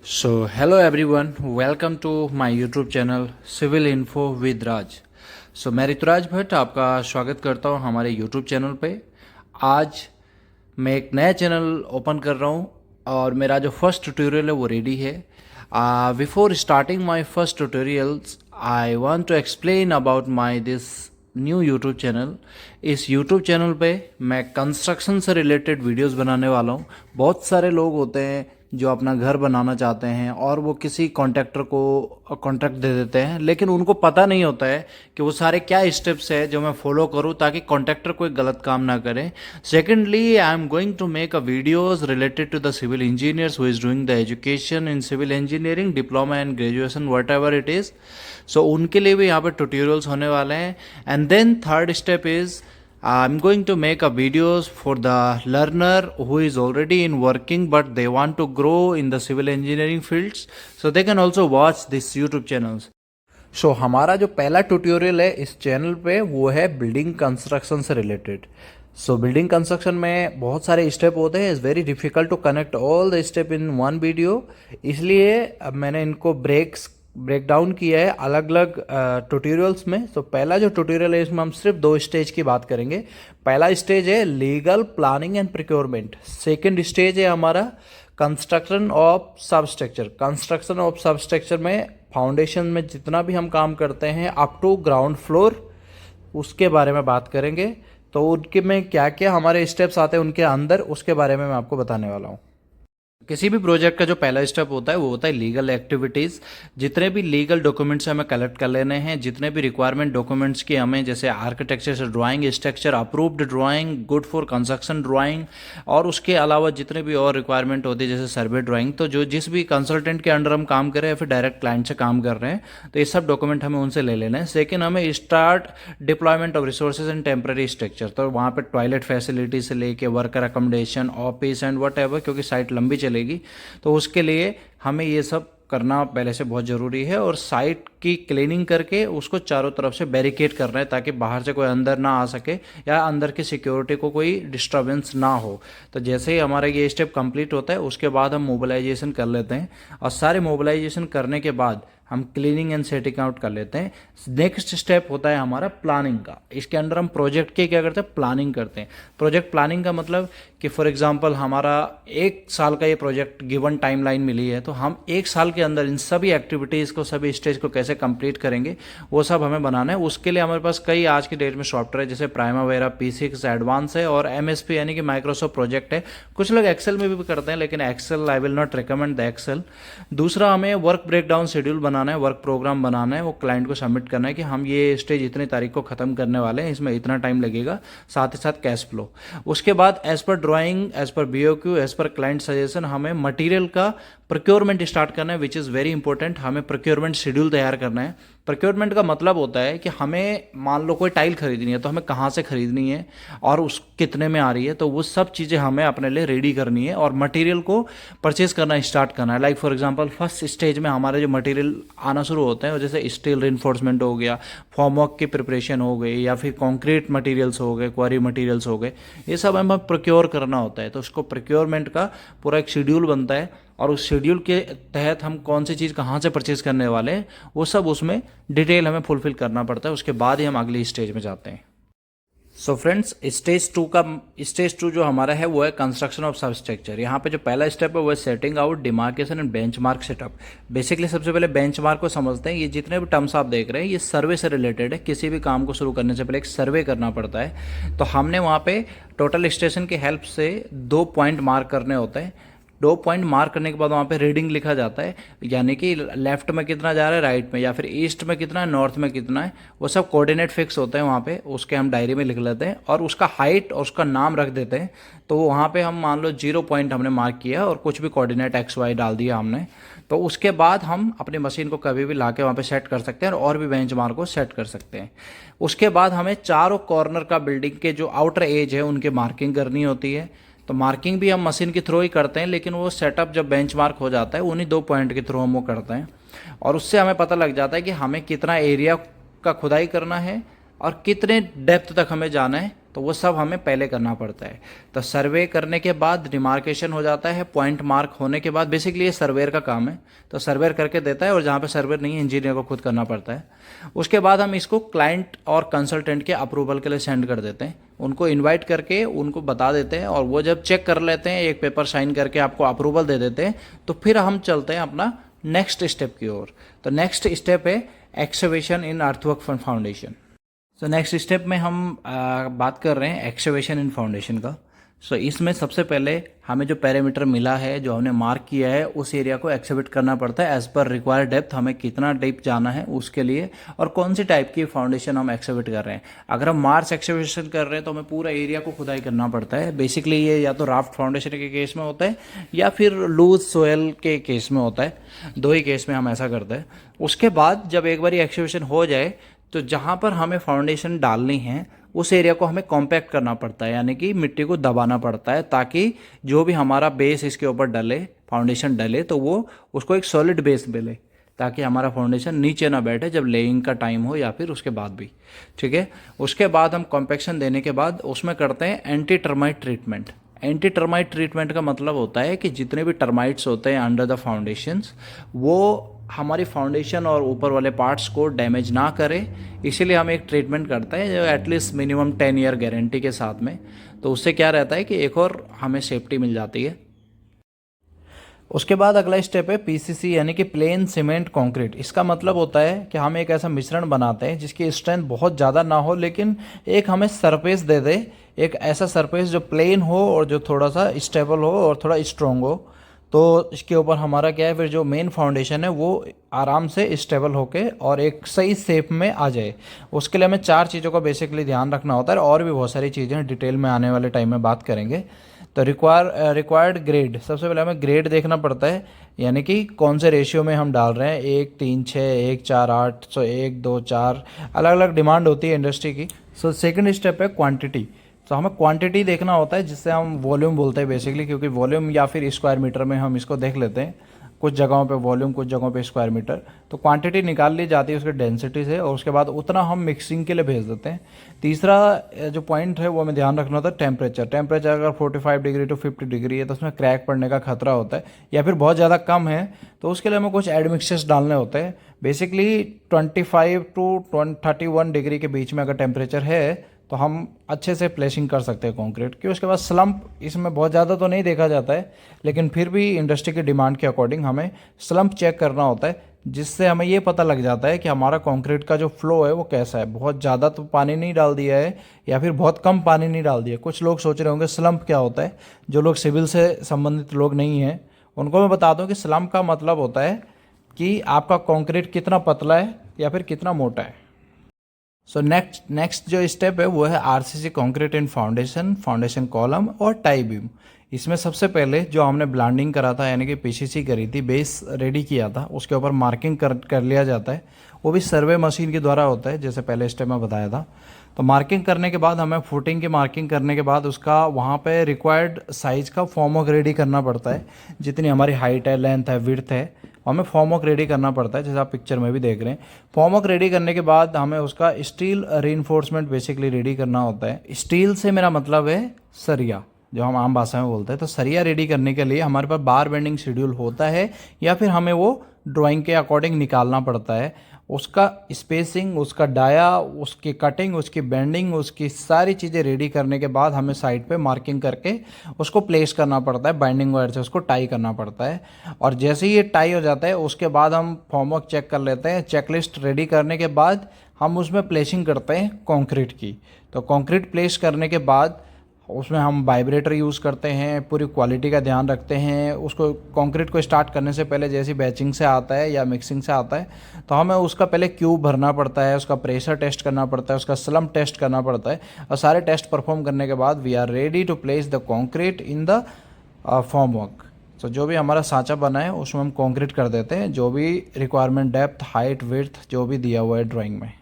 Hello everyone, welcome to my YouTube channel Civil Info with राज। मैं ऋतुराज भट्ट आपका स्वागत करता हूँ हमारे YouTube चैनल पे। आज मैं एक नया चैनल ओपन कर रहा हूँ और मेरा जो फर्स्ट ट्यूटोरियल है वो रेडी है। Before starting my first tutorials I want to explain about my this new YouTube channel. इस यूट्यूब चैनल पे मैं कंस्ट्रक्शन से रिलेटेड वीडियोस बनाने वाला हूँ। बहुत सारे लोग होते हैं जो अपना घर बनाना चाहते हैं और वो किसी कॉन्ट्रैक्टर को कॉन्ट्रैक्ट दे देते हैं, लेकिन उनको पता नहीं होता है कि वो सारे क्या स्टेप्स है जो मैं फॉलो करूं ताकि कॉन्ट्रैक्टर कोई गलत काम ना करे। Secondly, I am going to make a videos related to the civil engineers who is doing the education in civil engineering, diploma and graduation, whatever it is. उनके लिए भी यहाँ पर ट्यूटोरियल्स होने वाले हैं। And then third step is I'm going to make a videos for the learner who is already in working but they want to grow in the civil engineering fields, so they can also watch this YouTube channels. हमारा जो पहला tutorial है इस channel पे वो है building construction से related. Building construction में बहुत सारे स्टेप होते हैं। It's very difficult to connect all the step in one video, इसलिए अब मैंने इनको ब्रेक डाउन किया है अलग अलग ट्यूटोरियल्स में। पहला जो ट्यूटोरियल है इसमें हम सिर्फ दो स्टेज की बात करेंगे। पहला स्टेज है legal planning and procurement. Second stage है हमारा construction of substructure. Construction of substructure में फाउंडेशन में जितना भी हम काम करते हैं अप टू ग्राउंड फ्लोर, उसके बारे में बात करेंगे। तो उनके में क्या क्या हमारे स्टेप्स आते हैं उनके अंदर, उसके बारे में मैं आपको बताने वाला हूँ। किसी भी प्रोजेक्ट का जो पहला स्टेप होता है वो होता है लीगल एक्टिविटीज़। जितने भी लीगल डॉक्यूमेंट्स हमें कलेक्ट कर लेने हैं, जितने भी रिक्वायरमेंट डॉक्यूमेंट्स की हमें, जैसे आर्किटेक्चर से drawing, structure approved drawing, good for construction drawing, और उसके अलावा जितने भी और रिक्वायरमेंट होती है जैसे सर्वे ड्राइंग। तो जो जिस भी कंसल्टेंट के अंडर हम काम कर रहे हैं या फिर डायरेक्ट क्लाइंट से काम कर रहे हैं तो ये सब डॉक्यूमेंट हमें उनसे ले लेना है। सेकेंड, हमें start deployment of resources and temporary structure. तो वहाँ पर टॉयलेट फैसिलिटी से लेके worker accommodation, office and what ever, क्योंकि साइट लंबी चलेगी तो उसके लिए हमें ये सब करना पहले से बहुत ज़रूरी है। और साइट की क्लीनिंग करके उसको चारों तरफ से बैरिकेड करना है ताकि बाहर से कोई अंदर ना आ सके या अंदर की सिक्योरिटी को कोई डिस्टर्बेंस ना हो। तो जैसे ही हमारा ये स्टेप कंप्लीट होता है उसके बाद हम मोबिलाइजेशन कर लेते हैं, और सारे मोबिलाइजेशन करने के बाद हम क्लीनिंग एंड सेटिंग आउट कर लेते हैं। नेक्स्ट स्टेप होता है हमारा प्लानिंग का। इसके अंदर हम प्रोजेक्ट के क्या करते हैं, प्लानिंग करते हैं। प्रोजेक्ट प्लानिंग का मतलब कि फॉर एग्जांपल हमारा एक साल का ये प्रोजेक्ट गिवन टाइमलाइन मिली है, तो हम एक साल के अंदर इन सभी एक्टिविटीज़ को, सभी स्टेज को कैसे कंप्लीट करेंगे वो सब हमें बनाना है। उसके लिए हमारे पास कई आज की डेट में सॉफ्टवेयर जैसे प्राइमावेरा, P6 एडवांस है और MSP यानी कि माइक्रोसॉफ्ट प्रोजेक्ट है। कुछ लोग एक्सेल में भी करते हैं, लेकिन Excel I will not recommend the Excel. दूसरा, हमें वर्क ब्रेकडाउन शेड्यूल बनाना है, वर्क प्रोग्राम बनाना है, वो क्लाइंट को सबमिट करना है कि हम ये स्टेज इतनी तारीख को ख़त्म करने वाले हैं, इसमें इतना टाइम लगेगा, साथ ही साथ कैश फ्लो। उसके बाद as per drawing, as per BOQ, as per client suggestion हमें मटेरियल का प्रोक्योरमेंट स्टार्ट करना है, विच इज़ वेरी इंपॉर्टेंट। हमें प्रोक्योरमेंट शेड्यूल तैयार करना है। प्रोक्योरमेंट का मतलब होता है कि हमें मान लो कोई टाइल खरीदनी है तो हमें कहाँ से खरीदनी है और उस कितने में आ रही है, तो वो सब चीज़ें हमें अपने लिए रेडी करनी है और मटेरियल को परचेज करना स्टार्ट करना है। Like for example first stage में हमारे जो मटेरियल आना शुरू होते हैं जैसे स्टील रिइंफोर्समेंट हो गया, फॉर्मवर्क की प्रिपरेशन हो गई, या फिर कॉन्क्रीट मटेरियल्स हो गए, क्वारी मटेरियल्स हो गए, ये सब हमें प्रोक्योर करना होता है। तो उसको प्रोक्योरमेंट का पूरा एक शेड्यूल बनता है और उस शेड्यूल के तहत हम कौन सी चीज़ कहाँ से परचेज करने वाले हैं वो सब उसमें डिटेल हमें फुलफिल करना पड़ता है। उसके बाद ही हम अगली स्टेज में जाते हैं। फ्रेंड्स, स्टेज टू जो हमारा है वो है कंस्ट्रक्शन ऑफ सबस्ट्रक्चर। यहाँ पे जो पहला स्टेप है वो है setting out, demarcation and benchmark setup. Basically सबसे पहले बेंचमार्क को समझते हैं। ये जितने भी टर्म्स आप देख रहे हैं ये सर्वे से रिलेटेड है। किसी भी काम को शुरू करने से पहले एक सर्वे करना पड़ता है। तो हमने वहाँ पे टोटल स्टेशन की हेल्प से 2 पॉइंट मार्क करने होते हैं। 2 पॉइंट मार्क करने के बाद वहाँ पे रीडिंग लिखा जाता है, यानी कि लेफ्ट में कितना जा रहा है, राइट में, या फिर ईस्ट में कितना है, नॉर्थ में कितना है, वो सब कोऑर्डिनेट फिक्स होते हैं वहाँ पे। उसके हम डायरी में लिख लेते हैं और उसका हाइट और उसका नाम रख देते हैं। तो वहाँ पे हम मान लो 0 पॉइंट हमने मार्क किया और कुछ भी कोऑर्डिनेट XY डाल दिया हमने। तो उसके बाद हम अपनी मशीन को कभी भी ला के वहाँ पर सेट कर सकते हैं और भी बेंच मार्क को सेट कर सकते हैं। उसके बाद हमें चारों कॉर्नर का बिल्डिंग के जो आउटर एज है उनकी मार्किंग करनी होती है। तो मार्किंग भी हम मशीन के थ्रू ही करते हैं, लेकिन वो सेटअप जब बेंचमार्क हो जाता है उन्हीं 2 पॉइंट के थ्रू हम वो करते हैं और उससे हमें पता लग जाता है कि हमें कितना एरिया का खुदाई करना है और कितने डेप्थ तक हमें जाना है तो वो सब हमें पहले करना पड़ता है। तो सर्वे करने के बाद डिमार्केशन हो जाता है, पॉइंट मार्क होने के बाद बेसिकली ये सर्वेयर का काम है, तो सर्वेयर करके देता है, और जहाँ पे सर्वेयर नहीं है इंजीनियर को खुद करना पड़ता है। उसके बाद हम इसको क्लाइंट और कंसल्टेंट के अप्रूवल के लिए सेंड कर देते हैं, उनको इनवाइट करके उनको बता देते हैं, और वो जब चेक कर लेते हैं, एक पेपर साइन करके आपको अप्रूवल दे देते हैं, तो फिर हम चलते हैं अपना नेक्स्ट स्टेप की ओर। तो नेक्स्ट स्टेप है excavation in earthwork foundation. So next step में हम बात कर रहे हैं एक्सकवेशन इन फाउंडेशन का। सो इसमें सबसे पहले हमें जो पैरामीटर मिला है, जो हमने मार्क किया है, उस एरिया को एक्सकवेट करना पड़ता है एज पर रिक्वायर्ड डेप्थ, हमें कितना डीप जाना है उसके लिए, और कौन सी टाइप की फाउंडेशन हम एक्सकवेट कर रहे हैं। अगर हम मार्च एक्सकवेशन कर रहे हैं तो हमें पूरा एरिया को खुदाई करना पड़ता है। बेसिकली ये या तो राफ्ट फाउंडेशन के केस में होता है या फिर लूज सोयल के केस में होता है, दो ही केस में हम ऐसा करते हैं। उसके बाद जब एक बार एक्सकवेशन हो जाए तो जहाँ पर हमें फाउंडेशन डालनी है उस एरिया को हमें कॉम्पैक्ट करना पड़ता है, यानी कि मिट्टी को दबाना पड़ता है, ताकि जो भी हमारा बेस इसके ऊपर डले, फाउंडेशन डले, तो वो उसको एक सॉलिड बेस मिले, ताकि हमारा फाउंडेशन नीचे ना बैठे जब लेइंग का टाइम हो या फिर उसके बाद भी। ठीक है, उसके बाद हम कॉम्पैक्शन देने के बाद उसमें करते हैं anti termite treatment. Anti termite treatment का मतलब होता है कि जितने भी टर्माइट्स होते हैं अंडर द फाउंडेशंस, वो हमारी फाउंडेशन और ऊपर वाले पार्ट्स को डैमेज ना करे, इसीलिए हम एक ट्रीटमेंट करते हैं जो एटलीस्ट मिनिमम 10 ईयर गारंटी के साथ में। तो उससे क्या रहता है कि एक और हमें सेफ्टी मिल जाती है। उसके बाद अगला स्टेप है पीसीसी, यानी कि प्लेन सीमेंट कंक्रीट। इसका मतलब होता है कि हम एक ऐसा मिश्रण बनाते हैं जिसकी स्ट्रेंथ बहुत ज़्यादा ना हो, लेकिन एक हमें सरफेस दे दे, एक ऐसा सरफेस जो प्लेन हो और जो थोड़ा सा स्टेबल हो और थोड़ा स्ट्रॉन्ग हो। तो इसके ऊपर हमारा क्या है, फिर जो मेन फाउंडेशन है वो आराम से स्टेबल होके और एक सही शेप में आ जाए। उसके लिए हमें 4 चीज़ों का बेसिकली ध्यान रखना होता है, और भी बहुत सारी चीज़ें डिटेल में आने वाले टाइम में बात करेंगे। तो रिक्वायर्ड ग्रेड, सबसे पहले हमें ग्रेड देखना पड़ता है, यानी कि कौन से रेशियो में हम डाल रहे हैं, 1 3 6, 1 4 8, सो 1 2 4, अलग अलग डिमांड होती है इंडस्ट्री की। सो सेकंड स्टेप है क्वांटिटी। तो हमें क्वांटिटी देखना होता है, जिससे हम वॉल्यूम बोलते हैं बेसिकली, क्योंकि वॉल्यूम या फिर स्क्वायर मीटर में हम इसको देख लेते हैं, कुछ जगहों पे वॉल्यूम, कुछ जगहों पे स्क्वायर मीटर। तो क्वांटिटी निकाल ली जाती है उसके डेंसिटी से, और उसके बाद उतना हम मिक्सिंग के लिए भेज देते हैं। तीसरा जो पॉइंट है वो हमें ध्यान रखना होता है टेम्परेचर। टेम्परेचर अगर 45 डिग्री टू 50 डिग्री है तो उसमें क्रैक पड़ने का खतरा होता है, या फिर बहुत ज़्यादा कम है तो उसके लिए हमें कुछ एडमिक्सचर्स डालने होते हैं। बेसिकली 25 टू 31 डिग्री के बीच में अगर टेम्परेचर है तो हम अच्छे से प्लेसिंग कर सकते हैं कंक्रीट की। उसके बाद स्लम्प, इसमें बहुत ज़्यादा तो नहीं देखा जाता है, लेकिन फिर भी इंडस्ट्री की डिमांड के अकॉर्डिंग हमें स्लम्प चेक करना होता है, जिससे हमें ये पता लग जाता है कि हमारा कंक्रीट का जो फ्लो है वो कैसा है। बहुत ज़्यादा तो पानी नहीं डाल दिया है या फिर बहुत कम पानी नहीं डाल दिया। कुछ लोग सोच रहे होंगे स्लम्प क्या होता है, जो लोग सिविल से संबंधित लोग नहीं हैं उनको मैं बता दूं कि स्लम्प का मतलब होता है कि आपका कंक्रीट कितना पतला है या फिर कितना मोटा है। सो नेक्स्ट जो स्टेप है वो है आरसीसी कंक्रीट इन फाउंडेशन, फाउंडेशन कॉलम और टाई बीम। इसमें सबसे पहले जो हमने ब्लांडिंग करा था, यानी कि पीसीसी करी थी, बेस रेडी किया था, उसके ऊपर मार्किंग कर लिया जाता है। वो भी सर्वे मशीन के द्वारा होता है, जैसे पहले स्टेप में बताया था। तो मार्किंग करने के बाद हमें फुटिंग की मार्किंग करने के बाद उसका वहाँ पे रिक्वायर्ड साइज़ का फॉर्म वर्क रेडी करना पड़ता है। जितनी हमारी हाइट है, लेंथ है, विड्थ है, हमें फॉर्म वर्क रेडी करना पड़ता है, जैसे आप पिक्चर में भी देख रहे हैं। फॉर्म वर्क रेडी करने के बाद हमें उसका स्टील रीइंफोर्समेंट बेसिकली रेडी करना होता है। स्टील से मेरा मतलब है सरिया, जो हम आम भाषा में बोलते हैं। तो सरिया रेडी करने के लिए हमारे पास बार बेंडिंग शेड्यूल होता है, या फिर हमें वो ड्राइंग के अकॉर्डिंग निकालना पड़ता है। उसका स्पेसिंग, उसका डाया, उसकी कटिंग, उसकी बेंडिंग, उसकी सारी चीज़ें रेडी करने के बाद हमें साइड पे मार्किंग करके उसको प्लेस करना पड़ता है, बाइंडिंग वायर से उसको टाई करना पड़ता है। और जैसे ही ये टाई हो जाता है उसके बाद हम फॉर्मवर्क चेक कर लेते हैं। चेकलिस्ट रेडी करने के बाद हम उसमें प्लेसिंग करते हैं कंक्रीट की। तो कंक्रीट प्लेस करने के बाद उसमें हम वाइब्रेटर यूज़ करते हैं, पूरी क्वालिटी का ध्यान रखते हैं। उसको कंक्रीट को स्टार्ट करने से पहले, जैसे बैचिंग से आता है या मिक्सिंग से आता है, तो हमें उसका पहले क्यूब भरना पड़ता है, उसका प्रेशर टेस्ट करना पड़ता है, उसका स्लम्प टेस्ट करना पड़ता है। और सारे टेस्ट परफॉर्म करने के बाद we are ready to place the concrete in the formwork. तो जो भी हमारा सांचा बना है उसमें हम कंक्रीट कर देते हैं, जो भी रिक्वायरमेंट, डेप्थ, हाइट, विड्थ जो भी दिया हुआ है ड्राइंग में।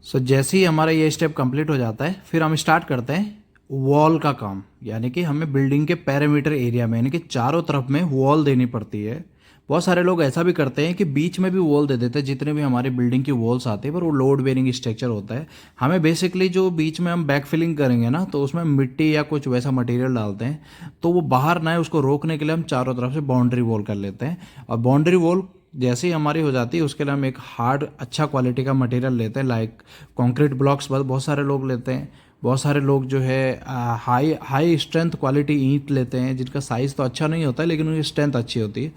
सो जैसे ही हमारा ये स्टेप कंप्लीट हो जाता है, फिर हम स्टार्ट करते हैं वॉल का काम, यानी कि हमें बिल्डिंग के पैरामीटर एरिया में यानी कि चारों तरफ में वॉल देनी पड़ती है। बहुत सारे लोग ऐसा भी करते हैं कि बीच में भी वॉल दे देते हैं, जितने भी हमारी बिल्डिंग की वॉल्स आती है पर वो लोड बेरिंग स्ट्रक्चर होता है। हमें बेसिकली जो बीच में हम बैक फिलिंग करेंगे ना, तो उसमें मिट्टी या कुछ वैसा मटेरियल डालते हैं तो वो बाहर ना आए, उसको रोकने के लिए हम चारों तरफ से बाउंड्री वॉल कर लेते हैं। और बाउंड्री वॉल जैसे ही हमारी हो जाती है उसके लिए हम एक हार्ड अच्छा क्वालिटी का मटेरियल लेते हैं, लाइक कंक्रीट ब्लॉक्स बहुत सारे लोग लेते हैं। बहुत सारे लोग जो है हाई हाई स्ट्रेंथ क्वालिटी ईंट लेते हैं, जिनका साइज़ तो अच्छा नहीं होता है लेकिन उनकी स्ट्रेंथ अच्छी होती है।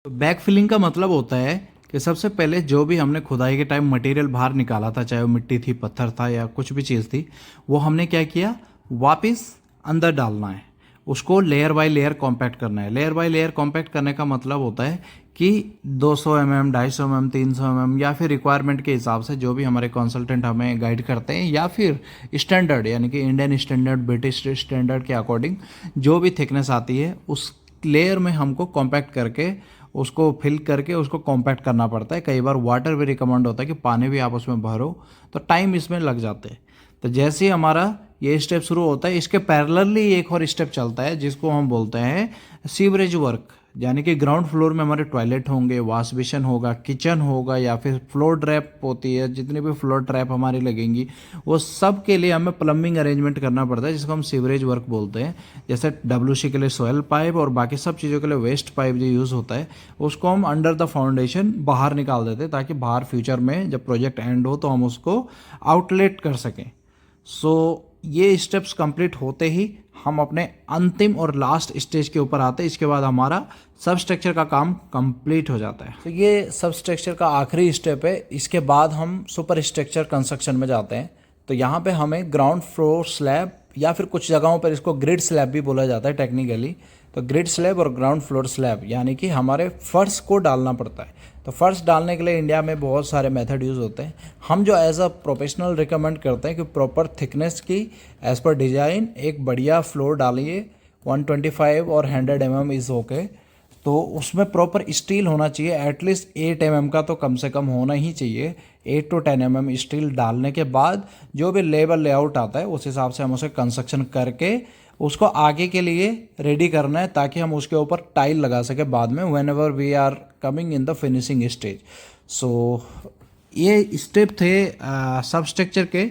तो बैक फिलिंग का मतलब होता है कि सबसे पहले जो भी हमने खुदाई के टाइम मटेरियल बाहर निकाला था, चाहे वो मिट्टी थी, पत्थर था या कुछ भी चीज़ थी, वो हमने क्या किया, वापस अंदर डालना है। उसको लेयर बाय लेयर कॉम्पैक्ट करना है। लेयर बाय लेयर कॉम्पैक्ट करने का मतलब होता है कि 200 mm, 250 mm, 300 mm या फिर रिक्वायरमेंट के हिसाब से जो भी हमारे कंसल्टेंट हमें गाइड करते हैं, या फिर स्टैंडर्ड यानी कि इंडियन स्टैंडर्ड, ब्रिटिश स्टैंडर्ड के अकॉर्डिंग जो भी थिकनेस आती है उस लेयर में हमको कॉम्पैक्ट करके उसको फिल करके उसको कॉम्पैक्ट करना पड़ता है। कई बार वाटर भी रिकमेंड होता है कि पानी भी आप उसमें भरो, तो टाइम इसमें लग जाते हैं। तो जैसे ही हमारा ये स्टेप शुरू होता है, इसके पैरेलली एक और स्टेप चलता है जिसको हम बोलते हैं सीवरेज वर्क, यानी कि ग्राउंड फ्लोर में हमारे टॉयलेट होंगे, वॉश बेसिन होगा, किचन होगा या फिर फ्लोर ट्रैप होती है, जितनी भी फ्लोर ट्रैप हमारी लगेंगी वो सब के लिए हमें प्लम्बिंग अरेंजमेंट करना पड़ता है, जिसको हम सीवरेज वर्क बोलते हैं। जैसे WC के लिए सॉयल पाइप और बाकी सब चीज़ों के लिए वेस्ट पाइप जो यूज़ होता है, उसको हम अंडर द फाउंडेशन बाहर निकाल देते हैं, ताकि बाहर फ्यूचर में जब प्रोजेक्ट एंड हो तो हम उसको आउटलेट कर सकें। सो ये स्टेप्स कंप्लीट होते ही हम अपने अंतिम और लास्ट स्टेज के ऊपर आते हैं। इसके बाद हमारा सब स्ट्रक्चर का काम कंप्लीट हो जाता है। तो ये सब स्ट्रक्चर का आखिरी स्टेप है। इसके बाद हम सुपर स्ट्रक्चर कंस्ट्रक्शन में जाते हैं। तो यहाँ पे हमें ग्राउंड फ्लोर स्लैब या फिर कुछ जगहों पर इसको ग्रिड स्लैब भी बोला जाता है टेक्निकली। तो ग्रिड स्लैब और ग्राउंड फ्लोर स्लैब यानी कि हमारे फर्श को डालना पड़ता है। तो फर्श डालने के लिए इंडिया में बहुत सारे मेथड यूज़ होते हैं। हम जो एज अ प्रोफेशनल रिकमेंड करते हैं कि प्रॉपर थिकनेस की एज़ पर डिज़ाइन एक बढ़िया फ्लोर डालिए। 125 और 100 mm इज़ ओके। तो उसमें प्रॉपर स्टील होना चाहिए, एटलीस्ट 8 mm का तो कम से कम होना ही चाहिए। 8 to 10 mm स्टील डालने के बाद जो भी लेवल लेआउट आता है उस हिसाब से हम उसे कंस्ट्रक्शन करके उसको आगे के लिए रेडी करना है, ताकि हम उसके ऊपर टाइल लगा सके बाद में, whenever we are coming in the finishing stage. So ये स्टेप थे सब स्ट्रक्चर के।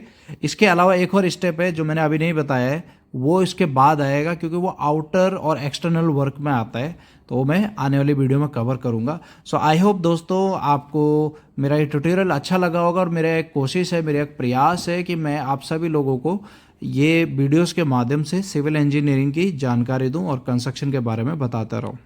इसके अलावा एक और स्टेप है जो मैंने अभी नहीं बताया है, वो इसके बाद आएगा, क्योंकि वो आउटर और एक्सटर्नल वर्क में आता है, तो वो मैं आने वाली वीडियो में कवर करूँगा। सो आई होप दोस्तों आपको मेरा ये ट्यूटोरियल अच्छा लगा होगा, और मेरा एक कोशिश है, मेरा एक प्रयास है कि मैं आप सभी लोगों को ये वीडियोस के माध्यम से सिविल इंजीनियरिंग की जानकारी दूं और कंस्ट्रक्शन के बारे में बताता रहूं।